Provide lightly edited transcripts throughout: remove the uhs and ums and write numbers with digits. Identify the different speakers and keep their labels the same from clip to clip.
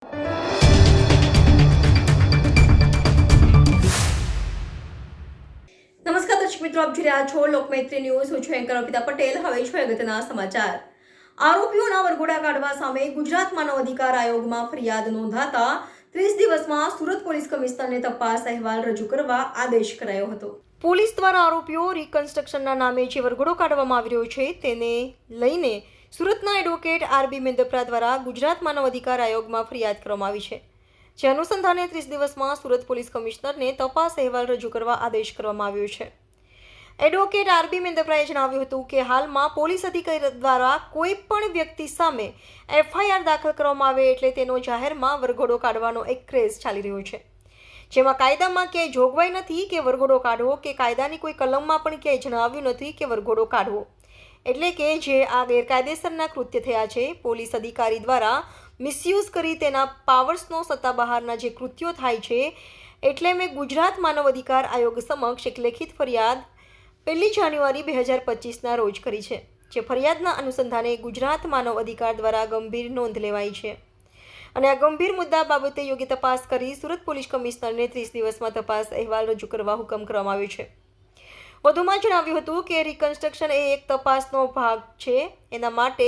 Speaker 1: નમસ્કાર દર્શક મિત્રો, આપ જોઈ રહ્યા છો લોકમૈત્રી ન્યૂઝ. હું છું એન્કર અર્પિતા પટેલ. હવે છે અગત્યના સમાચાર. આરોપીઓના વરઘોડા કાઢવા સામે ગુજરાત માનવ અધિકાર આયોગમાં ફરિયાદ નોંધાતા 30 દિવસમાં સુરત પોલીસ કમિશનરને તપાસ અહેવાલ રજૂ કરવા આદેશ કરાયો હતો. પોલીસ દ્વારા આરોપીઓ રિકન્સ્ટ્રક્શનના નામે જે વરઘોડો કાઢવામાં આવી રહ્યો છે તેને લઈને સુરતના એડવોકેટ આરબી મેંદપરા દ્વારા ગુજરાત માનવ અધિકાર આયોગમાં ફરિયાદ કરવામાં આવી છે. જે અનુસંધાને 30 દિવસમાં સુરત પોલીસ કમિશનરને તપાસ અહેવાલ રજૂ કરવા આદેશ કરવામાં આવ્યો છે. એડવોકેટ આરબી મેંદપરાએ જણાવ્યું હતું કે હાલમાં પોલીસ અધિકારી દ્વારા કોઈ પણ વ્યક્તિ સામે એફઆઈઆર દાખલ કરવામાં આવે એટલે તેનો જાહેરમાં વરઘોડો કાઢવાનો એક ક્રેઝ ચાલી રહ્યો છે, જેમાં કાયદામાં ક્યાંય જોગવાઈ નથી કે વરઘોડો કાઢવો કે કાયદાની કોઈ કલમમાં પણ ક્યાંય જણાવ્યું નથી કે વરઘોડો કાઢવો. એટલે કે જે આ ગેરકાયદેસરના કૃત્ય થયા છે, પોલીસ અધિકારી દ્વારા મિસયુઝ કરી તેના પાવર્સનો સત્તા બહારના જે કૃત્યો થાય છે, એટલે મેં ગુજરાત માનવ અધિકાર આયોગ સમક્ષ એક લેખિત ફરિયાદ 1 જાન્યુઆરી 2025ના રોજ કરી છે. જે ફરિયાદના અનુસંધાને ગુજરાત માનવ અધિકાર દ્વારા ગંભીર નોંધ લેવાઈ છે અને આ ગંભીર મુદ્દા બાબતે યોગ્ય તપાસ કરી સુરત પોલીસ કમિશનરને 30 દિવસમાં તપાસ અહેવાલ રજૂ કરવા હુકમ કરવામાં આવ્યો છે. વધુમાં જણાવ્યું હતું કે રિકન્સ્ટ્રક્શન એ એક તપાસનો ભાગ છે. એના માટે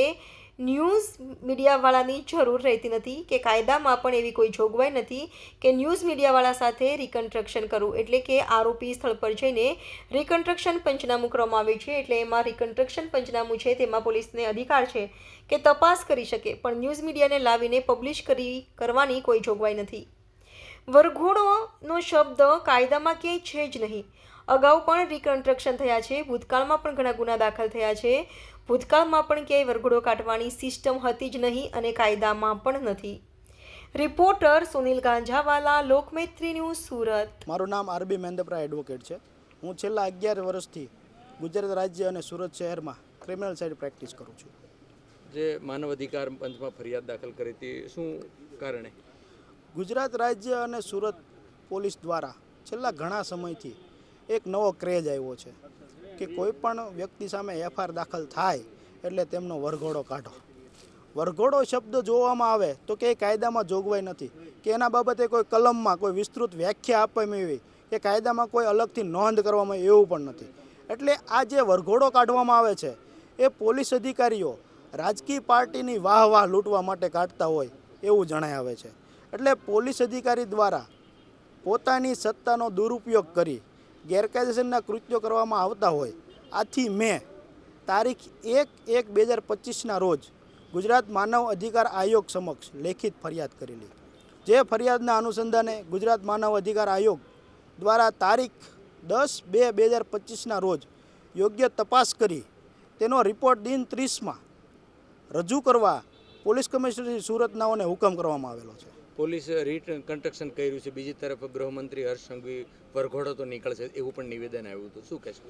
Speaker 1: ન્યૂઝ મીડિયાવાળાની જરૂર રહેતી નથી કે કાયદામાં પણ એવી કોઈ જોગવાઈ નથી કે ન્યૂઝ મીડિયાવાળા સાથે રિકન્સ્ટ્રક્શન કરવું. એટલે કે આરોપી સ્થળ પર જઈને રિકન્સ્ટ્રક્શન પંચનામું કરવામાં આવે છે. એટલે એમાં રિકન્સ્ટ્રક્શન પંચનામું છે તેમાં પોલીસને અધિકાર છે કે તપાસ કરી શકે, પણ ન્યૂઝ મીડિયાને લાવીને પબ્લિશ કરવાની કોઈ જોગવાઈ નથી. વરઘોડોનો શબ્દ કાયદામાં ક્યાંય છે જ નહીં. અગાઉ પણ રિકન્સ્ટ્રક્શન થયા છે, ભૂતકાળમાં પણ ઘણા ગુના દાખલ થયા છે. ભૂતકાળમાં પણ ક્યાંય વરઘોડો કાઢવાની સિસ્ટમ હતી જ નહીં અને કાયદામાં પણ નથી. Reporter Sunil Ganjawala, Lokmaitri news, Surat.
Speaker 2: મારું નામ આરબી મેંદપરા એડવોકેટ છે. હું છેલ્લા 11 વર્ષથી ગુજરાત રાજ્ય અને સુરત શહેરમાં ક્રિમિનલ સાઇડ પ્રેક્ટિસ કરું છું.
Speaker 3: જે માનવ અધિકાર પંચમાં ફરિયાદ દાખલ કરી હતી, શું કારણે?
Speaker 2: ગુજરાત રાજ્ય અને સુરત પોલીસ દ્વારા છેલ્લા ઘણા સમયથી એક નવો ક્રેઝ આવ્યો છે કે કોઈ પણ વ્યક્તિ સામે એફઆઈઆર દાખલ થાય એટલે તેમનો વરઘોડો કાઢો. વરઘોડો શબ્દ જોવામાં આવે તો કે કાયદામાં જોગવાઈ નથી કે એના બાબતે કોઈ કલમમાં કોઈ વિસ્તૃત વ્યાખ્યા આપવામાં આવી કે કાયદામાં કોઈ અલગથી નોંધ કરવામાં આવે એવું પણ નથી. એટલે આ જે વરઘોડો કાઢવામાં આવે છે એ પોલીસ અધિકારીઓ રાજકીય પાર્ટીની વાહ લૂંટવા માટે કાઢતા હોય એવું જણાય આવે છે. એટલે પોલીસ અધિકારી દ્વારા પોતાની સત્તાનો દુરુપયોગ કરી ગેરકાયદેસરના કૃત્યો કરવામાં આવતા હોય. આથી મેં તારીખ 1/1/2025ના રોજ ગુજરાત માનવ અધિકાર આયોગ સમક્ષ લેખિત ફરિયાદ કરેલી. જે ફરિયાદના અનુસંધાને ગુજરાત માનવ અધિકાર આયોગ દ્વારા તારીખ 10/2/2025ના રોજ યોગ્ય તપાસ કરી તેનો રિપોર્ટ દિન 30માં રજૂ કરવા પોલીસ કમિશનર સુરતનાઓને હુકમ કરવામાં આવેલો છે.
Speaker 3: પોલીસ રિકન્સ્ટ્રક્શન કર્યું છે, બીજી તરફ ગૃહમંત્રી હર્ષ સંઘવી વરઘોડો તો નીકળશે એવું પણ નિવેદન આવ્યું હતું. શું કહેશો?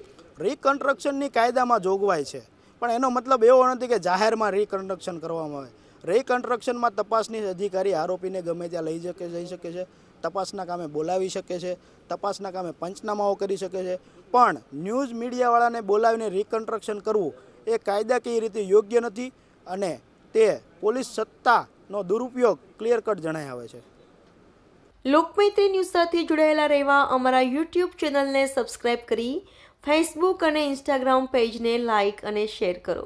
Speaker 2: રિકન્સ્ટ્રક્શનની કાયદામાં જોગવાઈ છે, પણ એનો મતલબ એવો નથી કે જાહેરમાં રિકન્સ્ટ્રક્શન કરવામાં આવે. રિકન્સ્ટ્રક્શનમાં તપાસની અધિકારી આરોપીને ગમે ત્યાં જઈ શકે છે, તપાસના કામે બોલાવી શકે છે, તપાસના કામે પંચનામાઓ કરી શકે છે. પણ ન્યૂઝ મીડિયાવાળાને બોલાવીને રિકન્સ્ટ્રક્શન કરવું એ કાયદાકીય રીતે યોગ્ય નથી અને તે પોલીસ સત્તાનો દુરુપયોગ ક્લિયર કટ જણાય આવે છે.
Speaker 1: લોકમૈત્રી ન્યૂઝ સાથે જોડાયેલા રહેવા અમારા યુટ્યુબ ચેનલને સબસ્ક્રાઇબ કરી ફેસબુક અને ઇન્સ્ટાગ્રામ પેજને લાઇક અને શેર કરો.